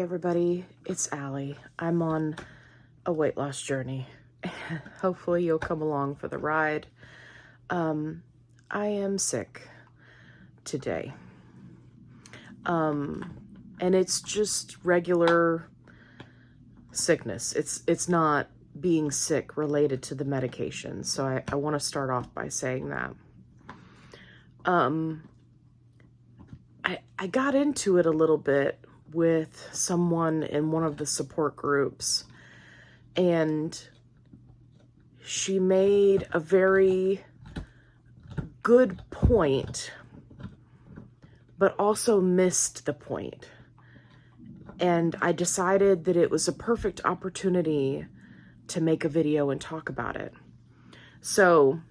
everybody, it's Allie. I'm on a weight loss journey. Hopefully you'll come along for the ride. I am sick today. And it's just regular sickness. It's not being sick related to the medication. So I want to start off by saying that. I got into it a little bit with someone in one of the support groups, and she made a very good point, but also missed the point. And I decided that it was a perfect opportunity to make a video and talk about it. So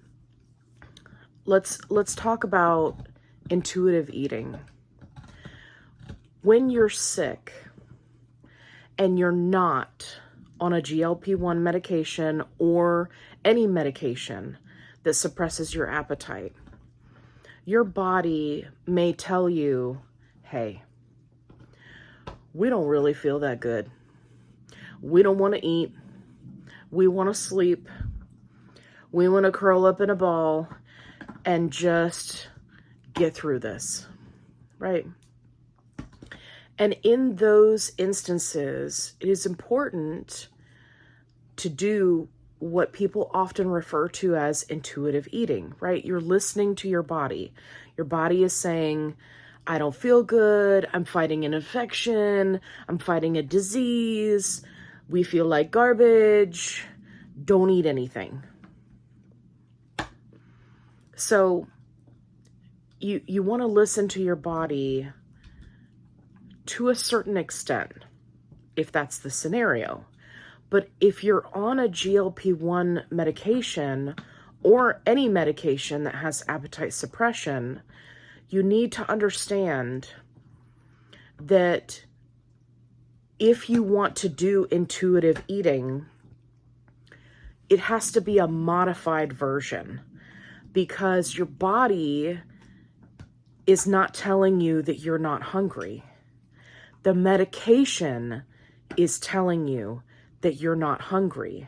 let's talk about intuitive eating. When you're sick and you're not on a GLP-1 medication or any medication that suppresses your appetite, your body may tell you, hey, we don't really feel that good. We don't want to eat. We want to sleep. We want to curl up in a ball and just get through this, right? And in those instances, it is important to do what people often refer to as intuitive eating, right? You're listening to your body. Your body is saying, I don't feel good. I'm fighting an infection. I'm fighting a disease. We feel like garbage. Don't eat anything. So you want to listen to your body to a certain extent, if that's the scenario. But if you're on a GLP-1 medication or any medication that has appetite suppression, you need to understand that if you want to do intuitive eating, it has to be a modified version, because your body is not telling you that you're not hungry. The medication is telling you that you're not hungry.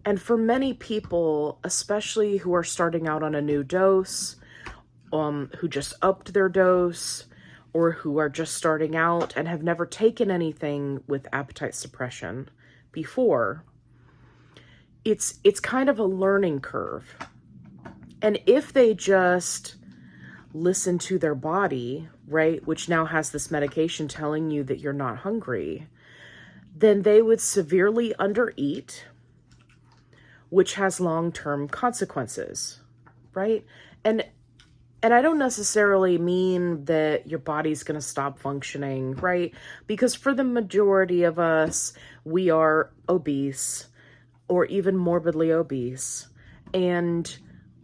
And for many people, especially who are starting out on a new dose, who just upped their dose, or who are just starting out and have never taken anything with appetite suppression before, it's kind of a learning curve. And if they just listen to their body, right, which now has this medication telling you that you're not hungry, then they would severely undereat, which has long-term consequences, right? And I don't necessarily mean that your body's going to stop functioning, right? Because for the majority of us, we are obese or even morbidly obese, and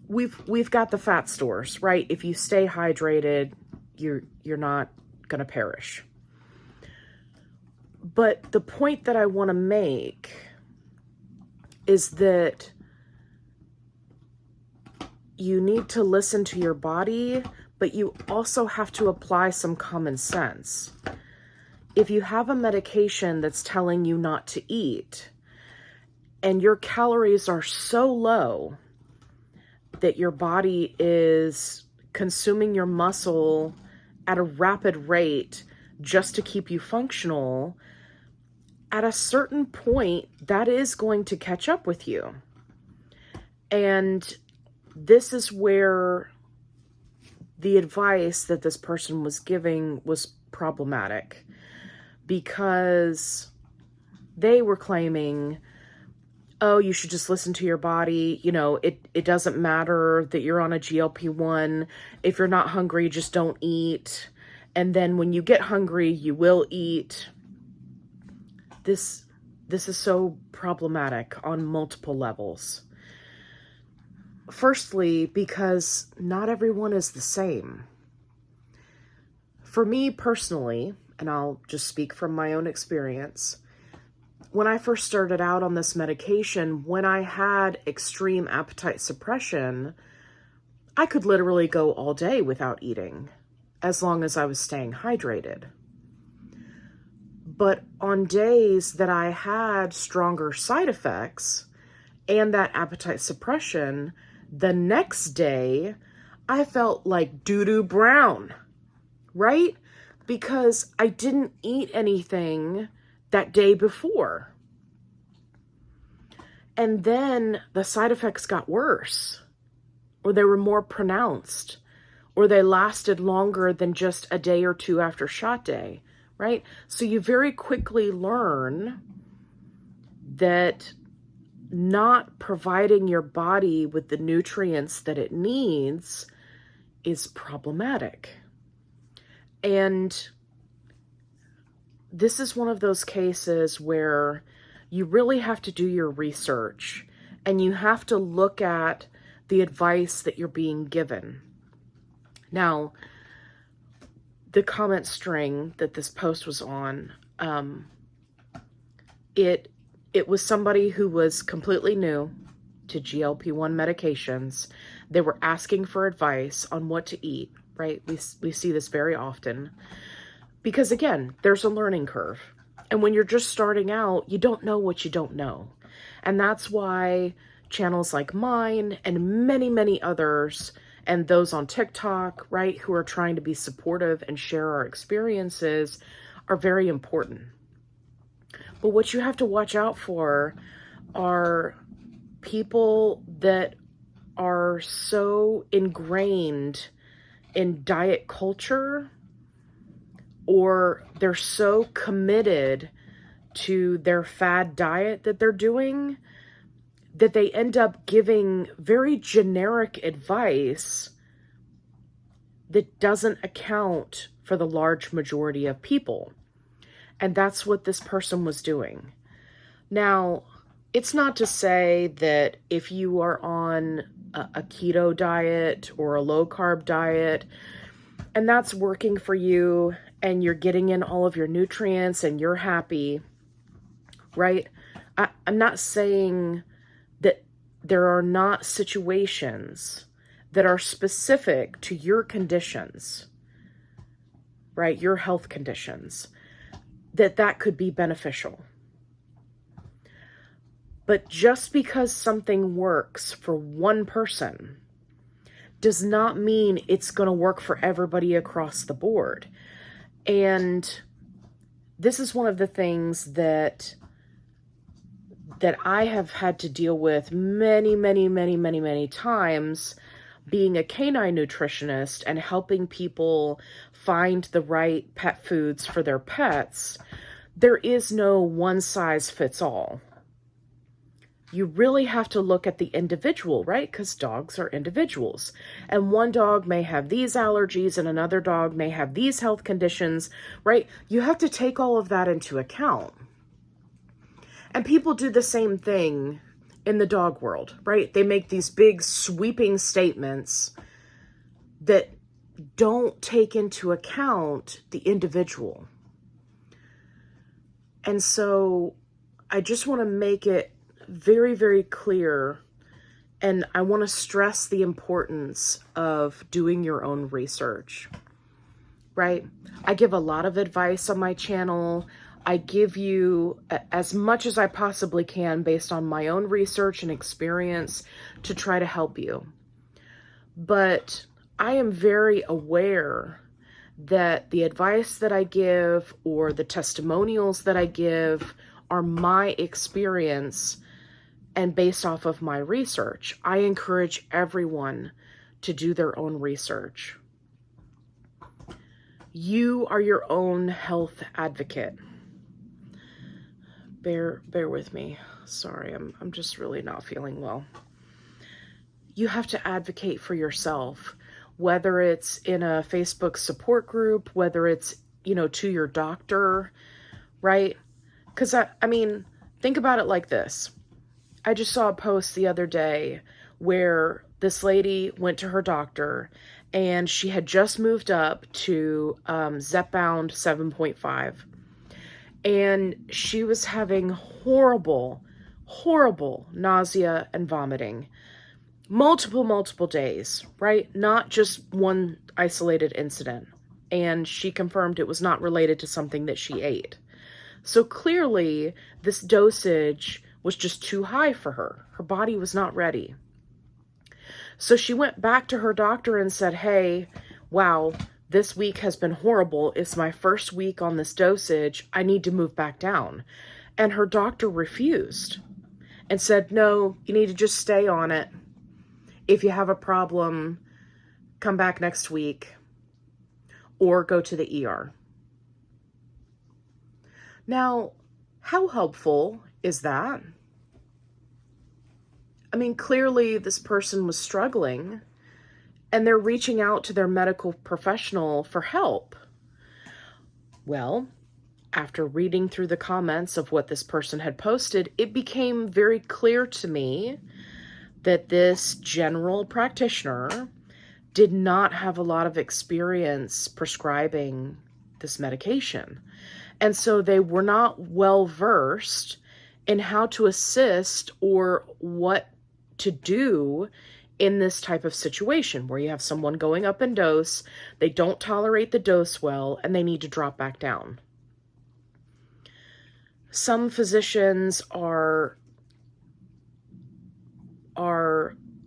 we've got the fat stores, right? If you stay hydrated, you're not going to perish. But the point that I want to make is that you need to listen to your body, but you also have to apply some common sense. If you have a medication that's telling you not to eat, and your calories are so low that your body is consuming your muscle at a rapid rate just to keep you functional, at a certain point, that is going to catch up with you. And this is where the advice that this person was giving was problematic, because they were claiming, oh, you should just listen to your body. You know, it doesn't matter that you're on a GLP-1. If you're not hungry, just don't eat. And then when you get hungry, you will eat. This is so problematic on multiple levels. Firstly, because not everyone is the same. For me personally, and I'll just speak from my own experience, when I first started out on this medication, when I had extreme appetite suppression, I could literally go all day without eating, as long as I was staying hydrated. But on days that I had stronger side effects and that appetite suppression, the next day I felt like doo-doo brown, right? Because I didn't eat anything that day before. And then the side effects got worse, or they were more pronounced, or they lasted longer than just a day or two after shot day, right? So you very quickly learn that not providing your body with the nutrients that it needs is problematic. And this is one of those cases where you really have to do your research and you have to look at the advice that you're being given. Now, the comment string that this post was on, it was somebody who was completely new to GLP-1 medications. They were asking for advice on what to eat, right? We see this very often because, again, there's a learning curve. And when you're just starting out, you don't know what you don't know. And that's why channels like mine and many, many others, and those on TikTok, right, who are trying to be supportive and share our experiences, are very important. But what you have to watch out for are people that are so ingrained in diet culture, or they're so committed to their fad diet that they're doing that they end up giving very generic advice that doesn't account for the large majority of people. And that's what this person was doing. Now, it's not to say that if you are on a keto diet or a low-carb diet, and that's working for you, and you're getting in all of your nutrients and you're happy, right? I'm not saying that there are not situations that are specific to your conditions, right? Your health conditions, that could be beneficial. But just because something works for one person does not mean it's going to work for everybody across the board. And this is one of the things that I have had to deal with many times, being a canine nutritionist and helping people find the right pet foods for their pets. There is no one size fits all. You really have to look at the individual, right? Because dogs are individuals. And one dog may have these allergies and another dog may have these health conditions, right? You have to take all of that into account. And people do the same thing in the dog world, right? They make these big sweeping statements that don't take into account the individual. And so I just want to make it very clear, and I want to stress the importance of doing your own research, right? I give a lot of advice on my channel. I give you as much as I possibly can based on my own research and experience to try to help you. But I am very aware that the advice that I give or the testimonials that I give are my experience and based off of my research. I encourage everyone to do their own research. You are your own health advocate. Bear with me. Sorry, I'm just really not feeling well. You have to advocate for yourself, whether it's in a Facebook support group, whether it's, to your doctor, right? Because I mean, think about it like this. I just saw a post the other day where this lady went to her doctor and she had just moved up to Zepbound 7.5. And she was having horrible nausea and vomiting. Multiple days, right? Not just one isolated incident. And she confirmed it was not related to something that she ate. So clearly, this dosage was just too high for her. Her body was not ready. So she went back to her doctor and said, hey, wow, this week has been horrible. It's my first week on this dosage. I need to move back down. And her doctor refused and said, no, you need to just stay on it. If you have a problem, come back next week or go to the ER. Now, how helpful is that? I mean, clearly this person was struggling and they're reaching out to their medical professional for help. Well, after reading through the comments of what this person had posted, it became very clear to me that this general practitioner did not have a lot of experience prescribing this medication. And so they were not well versed in how to assist or what to do in this type of situation where you have someone going up in dose, they don't tolerate the dose well, and they need to drop back down. Some physicians are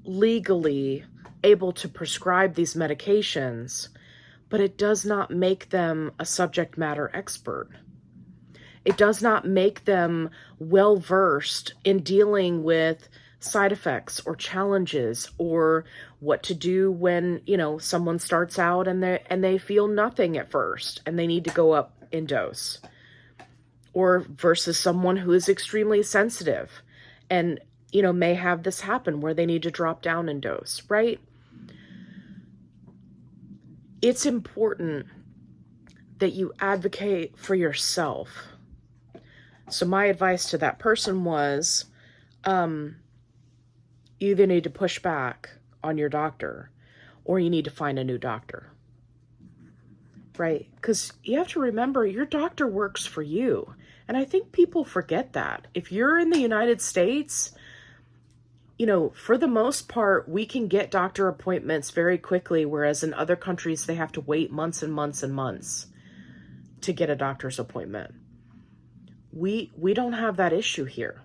legally able to prescribe these medications, but it does not make them a subject matter expert. It does not make them well-versed in dealing with side effects or challenges or what to do when, someone starts out and they feel nothing at first and they need to go up in dose. Or versus someone who is extremely sensitive and, may have this happen where they need to drop down in dose, right? It's important that you advocate for yourself. So my advice to that person was, you either need to push back on your doctor or you need to find a new doctor, right? Because you have to remember your doctor works for you. And I think people forget that. If you're in the United States, for the most part, we can get doctor appointments very quickly, whereas in other countries, they have to wait months and months and months to get a doctor's appointment. We don't have that issue here.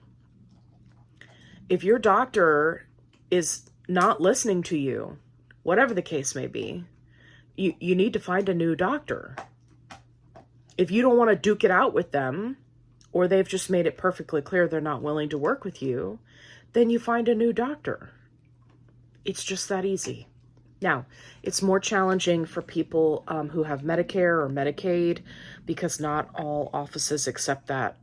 If your doctor is not listening to you, whatever the case may be, you need to find a new doctor. If you don't want to duke it out with them, or they've just made it perfectly clear they're not willing to work with you, then you find a new doctor. It's just that easy. Now, it's more challenging for people who have Medicare or Medicaid because not all offices accept that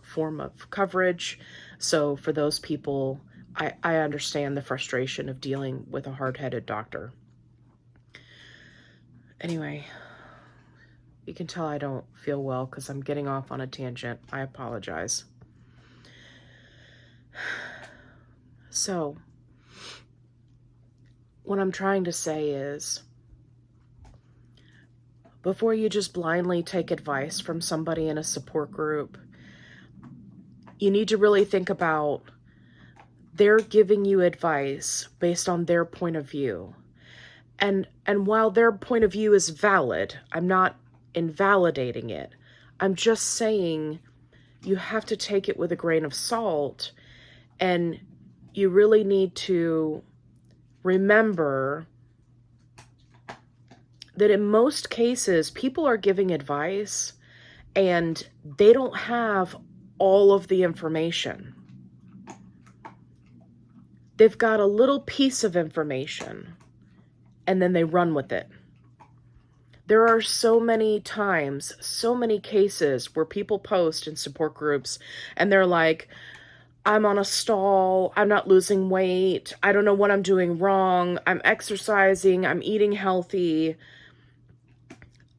form of coverage. So for those people, I understand the frustration of dealing with a hard-headed doctor. Anyway, you can tell I don't feel well because I'm getting off on a tangent. I apologize. So, what I'm trying to say is, before you just blindly take advice from somebody in a support group, you need to really think about they're giving you advice based on their point of view. And while their point of view is valid, I'm not invalidating it. I'm just saying you have to take it with a grain of salt, and you really need to remember that in most cases, people are giving advice and they don't have all of the information. They've got a little piece of information and then they run with it. There are so many times, so many cases where people post in support groups and they're like, I'm on a stall, I'm not losing weight, I don't know what I'm doing wrong, I'm exercising, I'm eating healthy,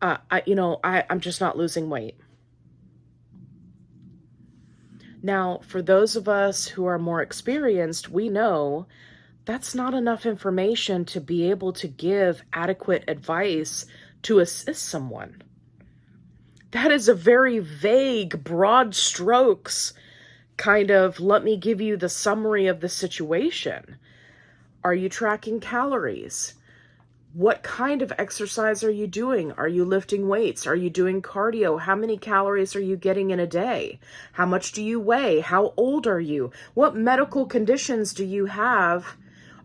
I'm just not losing weight. Now, for those of us who are more experienced, we know that's not enough information to be able to give adequate advice to assist someone. That is a very vague, broad strokes kind of, let me give you the summary of the situation. Are you tracking calories? What kind of exercise are you doing? Are you lifting weights? Are you doing cardio? How many calories are you getting in a day? How much do you weigh? How old are you? What medical conditions do you have?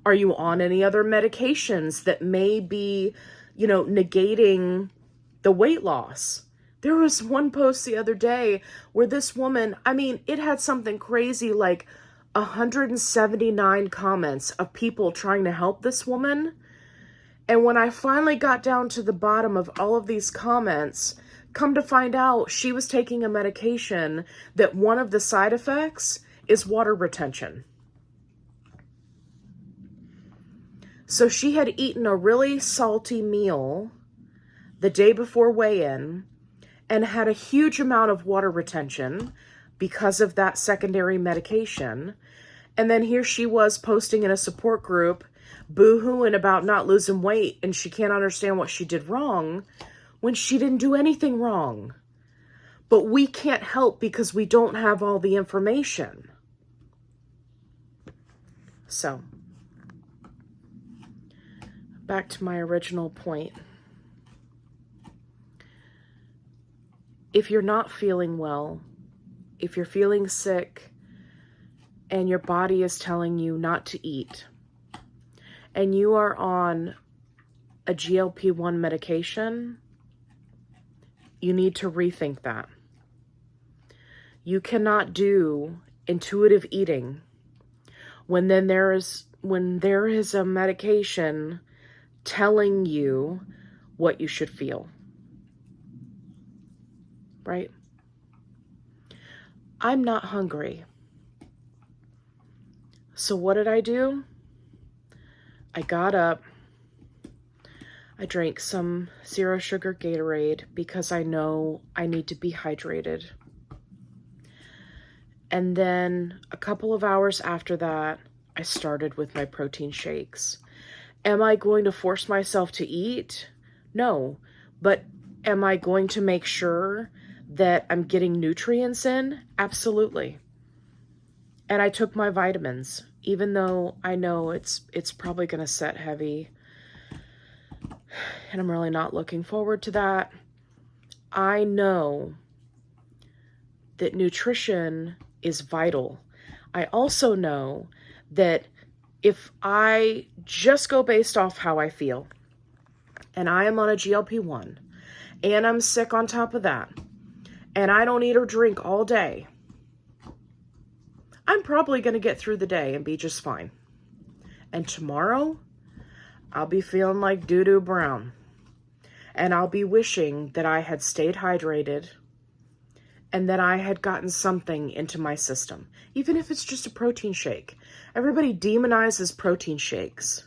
Are you on any other medications that may be, negating the weight loss? There was one post the other day where this woman, it had something crazy like 179 comments of people trying to help this woman. And when I finally got down to the bottom of all of these comments, come to find out she was taking a medication that one of the side effects is water retention. So she had eaten a really salty meal the day before weigh-in and had a huge amount of water retention because of that secondary medication. And then here she was posting in a support group, boo-hooing about not losing weight, and she can't understand what she did wrong when she didn't do anything wrong. But we can't help because we don't have all the information. So, back to my original point. If you're not feeling well, if you're feeling sick, and your body is telling you not to eat, and you are on a GLP-1 medication, you need to rethink that. You cannot do intuitive eating when there is a medication telling you what you should feel. Right? I'm not hungry. So what did I do? I got up, I drank some zero sugar Gatorade because I know I need to be hydrated. And then a couple of hours after that, I started with my protein shakes. Am I going to force myself to eat? No, but am I going to make sure that I'm getting nutrients in? Absolutely. And I took my vitamins, even though I know it's probably going to set heavy. And I'm really not looking forward to that. I know that nutrition is vital. I also know that if I just go based off how I feel, and I am on a GLP-1, and I'm sick on top of that, and I don't eat or drink all day, I'm probably going to get through the day and be just fine. And tomorrow, I'll be feeling like doo-doo brown. And I'll be wishing that I had stayed hydrated and that I had gotten something into my system, even if it's just a protein shake. Everybody demonizes protein shakes.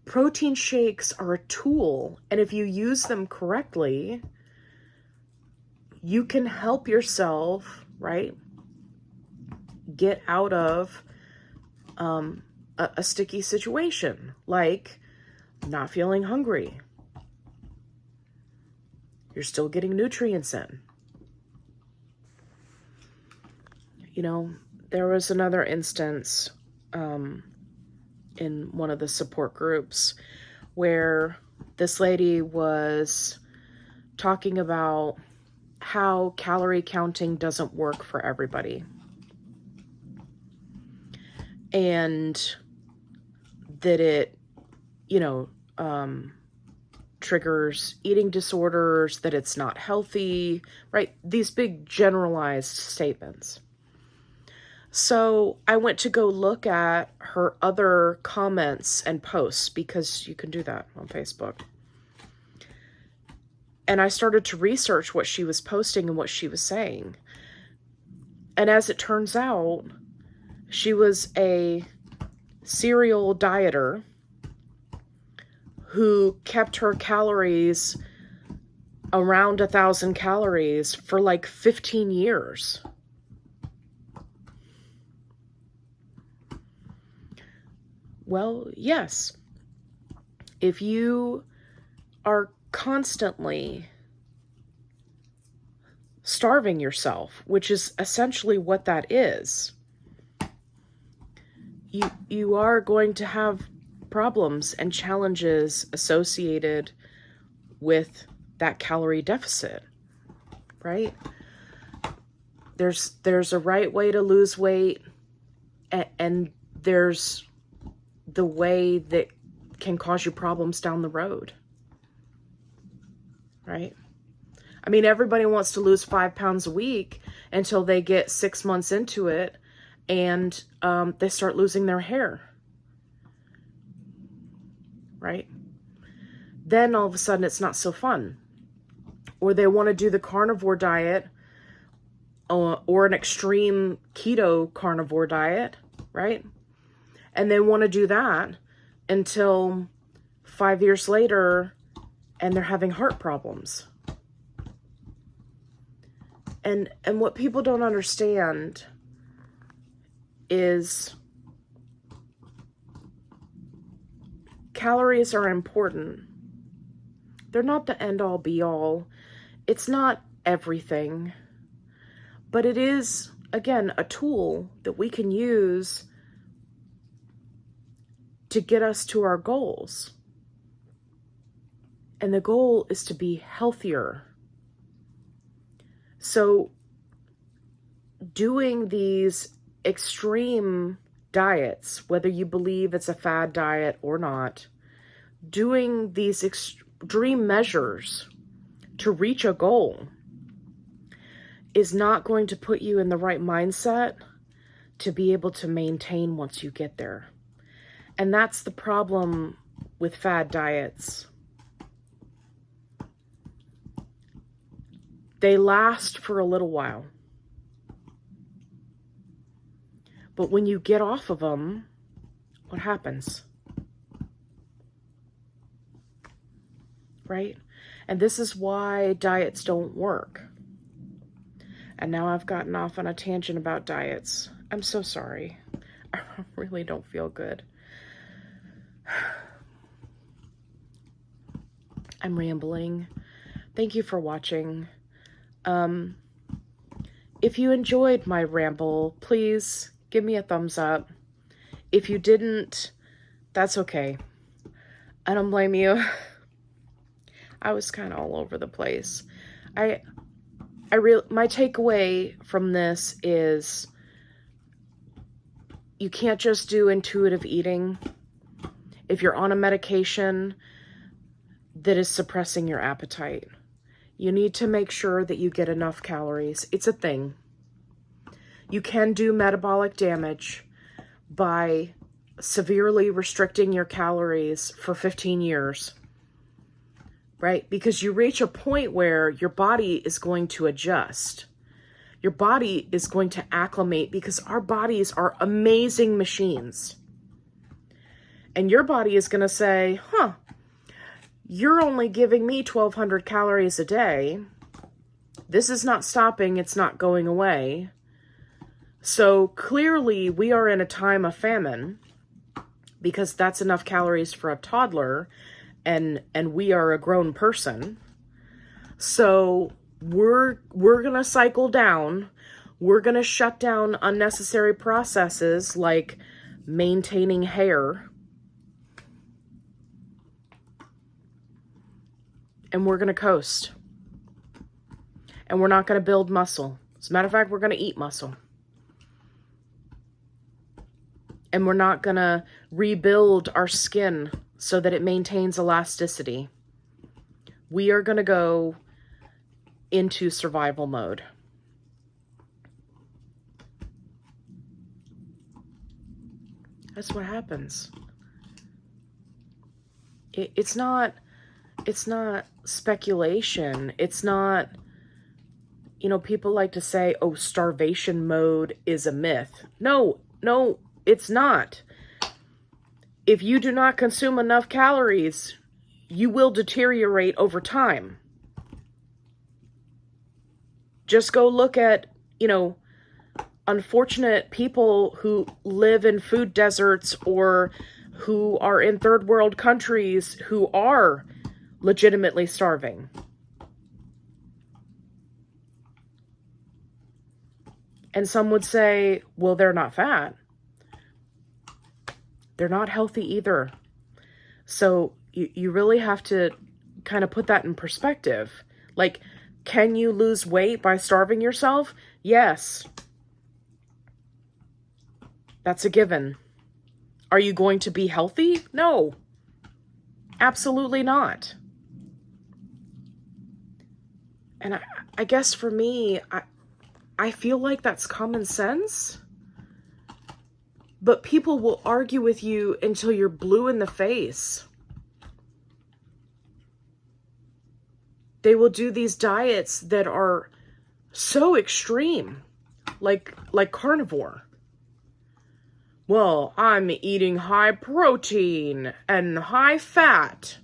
Protein shakes are a tool, and if you use them correctly, you can help yourself, right, get out of a sticky situation, like not feeling hungry. You're still getting nutrients in. There was another instance in one of the support groups where this lady was talking about how calorie counting doesn't work for everybody. And that it, triggers eating disorders, that it's not healthy, right? These big generalized statements. So I went to go look at her other comments and posts, because you can do that on Facebook. And I started to research what she was posting and what she was saying. And as it turns out, she was a serial dieter who kept her calories around 1,000 calories for like 15 years. Well, yes. If you are constantly starving yourself, which is essentially what that is, you are going to have problems and challenges associated with that calorie deficit, right? There's a right way to lose weight, and there's the way that can cause you problems down the road, right? I mean, everybody wants to lose 5 pounds a week until they get 6 months into it and they start losing their hair, right? Then all of a sudden it's not so fun. Or they want to do the carnivore diet or an extreme keto carnivore diet, right? And they want to do that until 5 years later and they're having heart problems. And what people don't understand is calories are important. They're not the end-all be-all. It's not everything. But it is, again, a tool that we can use to get us to our goals. And the goal is to be healthier. So doing these extreme diets, whether you believe it's a fad diet or not, doing these extreme measures to reach a goal is not going to put you in the right mindset to be able to maintain once you get there. And that's the problem with fad diets. They last for a little while. But when you get off of them, what happens? Right? And this is why diets don't work. And now I've gotten off on a tangent about diets. I'm so sorry. I really don't feel good. I'm rambling. Thank you for watching. If you enjoyed my ramble, please give me a thumbs up. If you didn't, that's okay. I don't blame you. I was kind of all over the place. My takeaway from this is you can't just do intuitive eating if you're on a medication that is suppressing your appetite. You need to make sure that you get enough calories. It's a thing. You can do metabolic damage by severely restricting your calories for 15 years, right? Because you reach a point where your body is going to adjust. Your body is going to acclimate because our bodies are amazing machines. And your body is going to say, you're only giving me 1,200 calories a day. This is not stopping. It's not going away. So clearly we are in a time of famine because that's enough calories for a toddler and we are a grown person. So we're going to cycle down. We're going to shut down unnecessary processes like maintaining hair. And we're going to coast. And we're not going to build muscle. As a matter of fact, we're going to eat muscle. And we're not going to rebuild our skin so that it maintains elasticity. We are going to go into survival mode. That's what happens. It's not speculation. It's not, people like to say, oh, starvation mode is a myth. No, it's not. If you do not consume enough calories, you will deteriorate over time. Just go look at, unfortunate people who live in food deserts or who are in third world countries who are legitimately starving. And some would say, well, they're not fat. They're not healthy either. So you really have to kind of put that in perspective. Like, can you lose weight by starving yourself? Yes. That's a given. Are you going to be healthy? No. Absolutely not. And I guess for me, I feel like that's common sense. But people will argue with you until you're blue in the face. They will do these diets that are so extreme, like carnivore. Well, I'm eating high protein and high fat,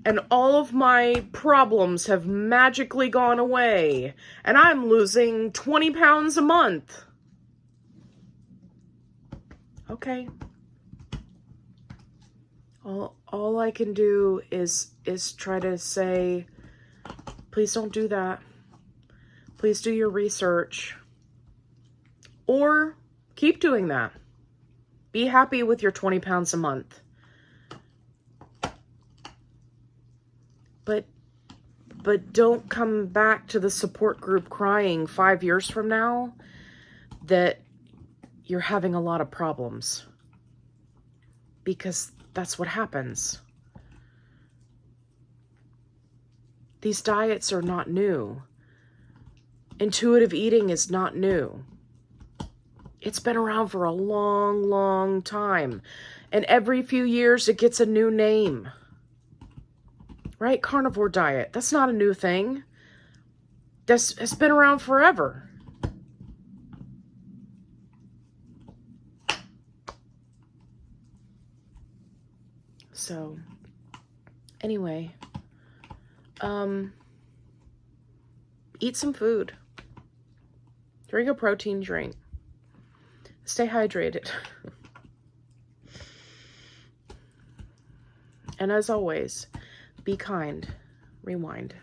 and all of my problems have magically gone away, and I'm losing 20 pounds a month. Okay. All I can do is try to say, please don't do that. Please do your research. Or keep doing that. Be happy with your 20 pounds a month. But don't come back to the support group crying 5 years from now that you're having a lot of problems. Because that's what happens. These diets are not new. Intuitive eating is not new. It's been around for a long, long time. And every few years it gets a new name. Right? Carnivore diet. That's not a new thing. It's been around forever. So, anyway, eat some food. Drink a protein drink. Stay hydrated. And as always, be kind. Rewind.